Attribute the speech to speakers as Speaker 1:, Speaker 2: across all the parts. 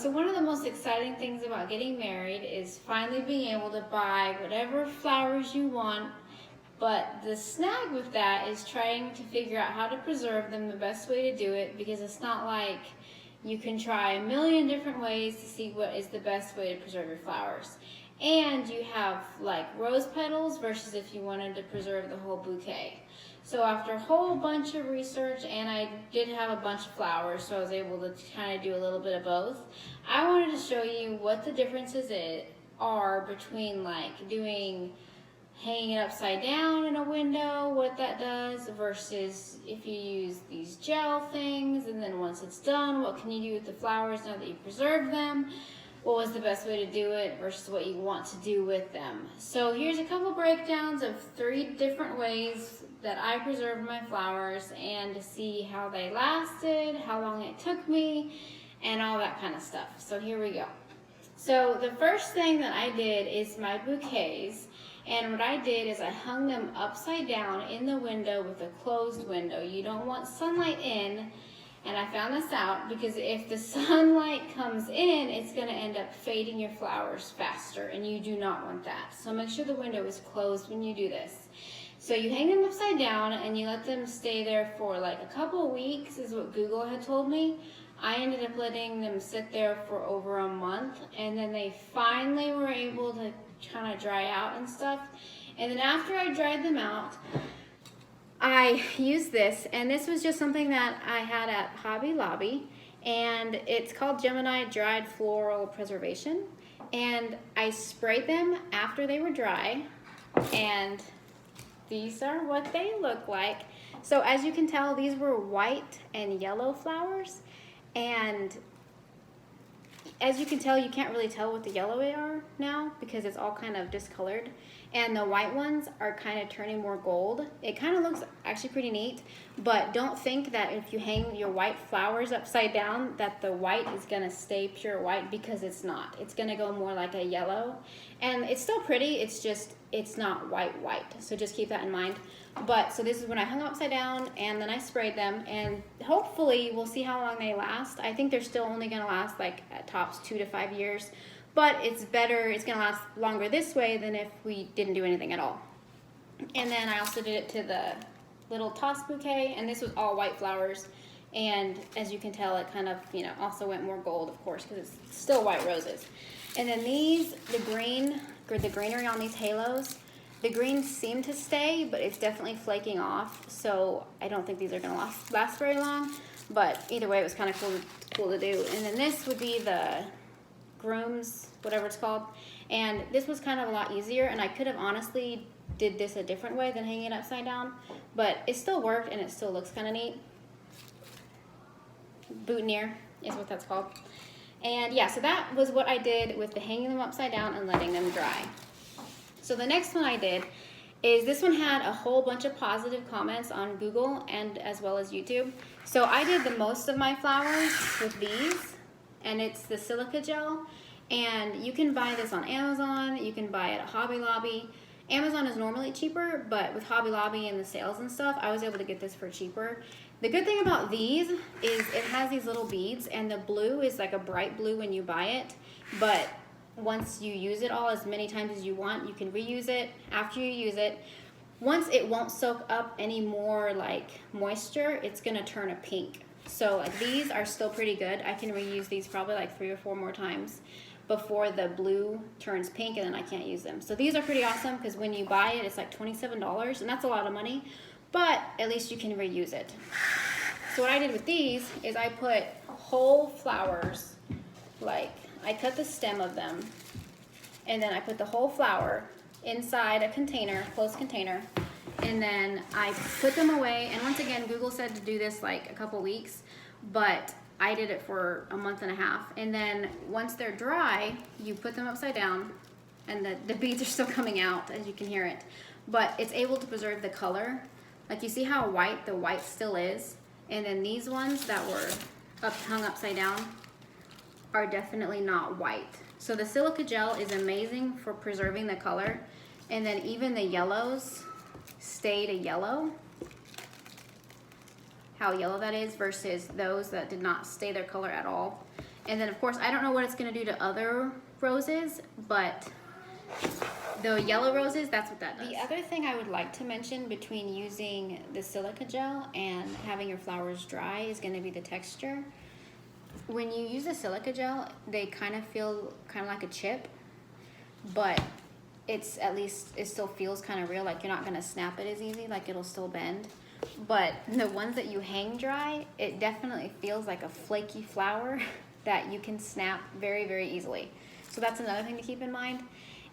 Speaker 1: So one of the most exciting things about getting married is finally being able to buy whatever flowers you want, but the snag with that is trying to figure out how to preserve them, the best way to do it, because it's not like you can try a million different ways to see what is the best way to preserve your flowers. And you have like rose petals versus if you wanted to preserve the whole bouquet. So after a whole bunch of research, and I did have a bunch of flowers, so I was able to kind of do a little bit of both, I wanted to show you what the differences are between like doing hanging it upside down in a window, what that does, versus if you use these gel things, and then once it's done, what can you do with the flowers now that you preserved them? What was the best way to do it versus what you want to do with them. So here's a couple breakdowns of 3 different ways that I preserved my flowers, and to see how they lasted, how long it took me, and all that kind of stuff. So here we go. So the first thing that I did is my bouquets, and what I did is I hung them upside down in the window with a closed window. You don't want sunlight in. And I found this out because if the sunlight comes in, it's going to end up fading your flowers faster, and you do not want that. So make sure the window is closed when you do this. So you hang them upside down and you let them stay there for like a couple weeks is what Google had told me. I ended up letting them sit there for over a month, and then they finally were able to kind of dry out and stuff. And then after I dried them out, I used this, and this was just something that I had at Hobby Lobby, and it's called Gemini Dried Floral Preservation. And I sprayed them after they were dry, and these are what they look like. So as you can tell, these were white and yellow flowers, and as you can tell, you can't really tell what the yellow are now because it's all kind of discolored. And the white ones are kind of turning more gold. It kind of looks actually pretty neat, but don't think that if you hang your white flowers upside down that the white is gonna stay pure white, because it's not. It's gonna go more like a yellow. And it's still pretty, it's just, it's not white. So just keep that in mind. But so this is when I hung them upside down, and then I sprayed them, and hopefully we'll see how long they last. I think they're still only gonna last like at tops 2 to 5 years. But it's better, it's gonna last longer this way than if we didn't do anything at all. And then I also did it to the little toss bouquet, and this was all white flowers. And as you can tell, it kind of, also went more gold, of course, because it's still white roses. And then these, the greenery on these halos, the green seemed to stay, but it's definitely flaking off. So I don't think these are gonna last very long. But either way, it was kind of cool to do. And then this would be the groom's, whatever it's called, and this was kind of a lot easier, and I could have honestly did this a different way than hanging it upside down, but it still worked and it still looks kind of neat. Boutonniere is what that's called. And yeah, so that was what I did with the hanging them upside down and letting them dry. So the next one I did is this one had a whole bunch of positive comments on Google and as well as YouTube. So I did the most of my flowers with these, and it's the Silicone Gel, and you can buy this on Amazon, you can buy it at Hobby Lobby. Amazon is normally cheaper, but with Hobby Lobby and the sales and stuff, I was able to get this for cheaper. The good thing about these is it has these little beads, and the blue is like a bright blue when you buy it, but once you use it all as many times as you want, you can reuse it after you use it. Once it won't soak up any more like moisture, it's gonna turn a pink. So like these are still pretty good. I can reuse these probably like 3 or 4 more times before the blue turns pink, and then I can't use them. So these are pretty awesome because when you buy it, it's like $27, and that's a lot of money, but at least you can reuse it. So what I did with these is I put whole flowers, like I cut the stem of them, and then I put the whole flower inside a container, closed container, and then I put them away. And once again, Google said to do this like a couple weeks, but I did it for a month and a half. And then once they're dry, you put them upside down, and the beads are still coming out, as you can hear it, but it's able to preserve the color. Like you see how white the white still is, and then these ones that were hung upside down are definitely not white. So the Silicone Gel is amazing for preserving the color, and then even the yellows stayed a yellow. How yellow that is versus those that did not stay their color at all. And then of course, I don't know what it's gonna do to other roses, but the yellow roses, that's what that does. The other thing I would like to mention between using the silica gel and having your flowers dry is gonna be the texture. When you use the silica gel, they kind of feel kind of like a chip, but it's at least, it still feels kind of real, like you're not gonna snap it as easy, like it'll still bend. But the ones that you hang dry, it definitely feels like a flaky flower that you can snap very, very easily. So that's another thing to keep in mind.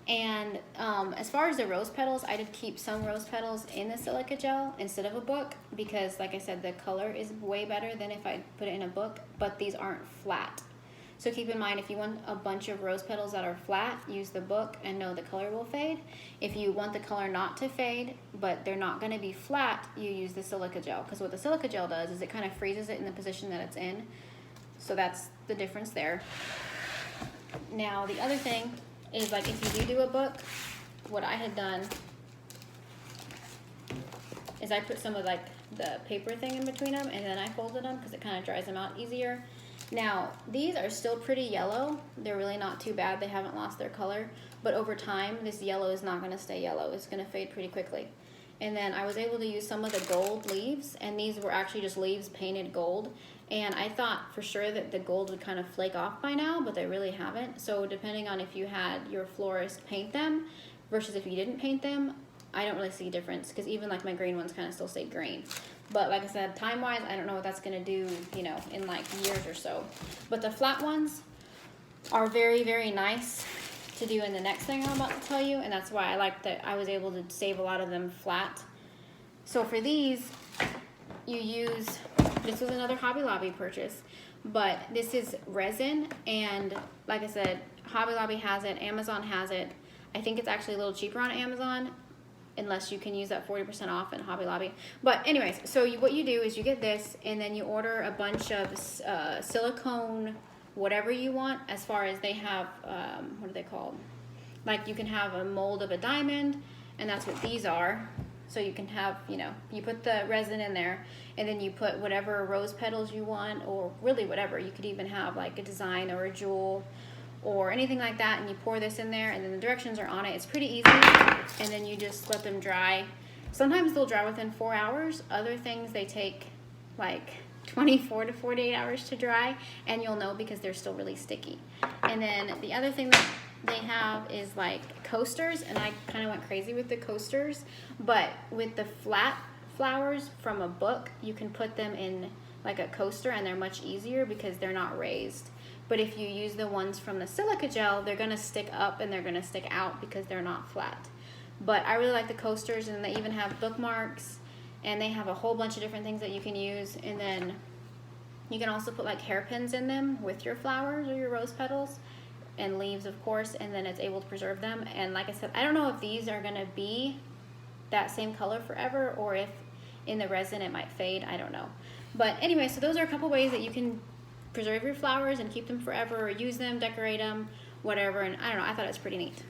Speaker 1: And as far as the rose petals, I did keep some rose petals in the silica gel instead of a book because, like I said, the color is way better than if I put it in a book, but these aren't flat. So keep in mind, if you want a bunch of rose petals that are flat, use the book and know the color will fade. If you want the color not to fade, but they're not gonna be flat, you use the silica gel. Because what the silica gel does is it kind of freezes it in the position that it's in. So that's the difference there. Now, the other thing is, like, if you do a book, what I had done is I put some of like the paper thing in between them and then I folded them because it kind of dries them out easier. Now, these are still pretty yellow. They're really not too bad. They haven't lost their color. But over time, this yellow is not going to stay yellow. It's going to fade pretty quickly. And then I was able to use some of the gold leaves, and these were actually just leaves painted gold. And I thought for sure that the gold would kind of flake off by now, but they really haven't. So depending on if you had your florist paint them versus if you didn't paint them, I don't really see a difference because even like my green ones kind of still stay green. But like I said, time-wise, I don't know what that's gonna do, you know, in like years or so. But the flat ones are very, very nice to do in the next thing I'm about to tell you, and that's why I like that I was able to save a lot of them flat. So for these, you use, this was another Hobby Lobby purchase, but this is resin, and like I said, Hobby Lobby has it, Amazon has it. I think it's actually a little cheaper on Amazon, unless you can use that 40% off in Hobby Lobby. But anyways, so what you do is you get this, and then you order a bunch of silicone, whatever you want, as far as they have, what are they called? Like you can have a mold of a diamond, and that's what these are. So you can have, you know, you put the resin in there, and then you put whatever rose petals you want, or really whatever. You could even have like a design or a jewel, or anything like that, and you pour this in there, and then the directions are on it. It's pretty easy, and then you just let them dry. Sometimes they'll dry within 4 hours. Other things, they take like 24 to 48 hours to dry, and you'll know because they're still really sticky. And then the other thing that they have is like coasters, and I kind of went crazy with the coasters, but with the flat flowers from a book, you can put them in like a coaster, and they're much easier because they're not raised. But if you use the ones from the silica gel, they're gonna stick up and they're gonna stick out because they're not flat. But I really like the coasters, and they even have bookmarks, and they have a whole bunch of different things that you can use. And then you can also put like hairpins in them with your flowers or your rose petals and leaves, of course, and then it's able to preserve them. And like I said, I don't know if these are gonna be that same color forever, or if in the resin it might fade, I don't know. But anyway, so those are a couple ways that you can preserve your flowers and keep them forever, or use them, decorate them, whatever. And I don't know, I thought it was pretty neat.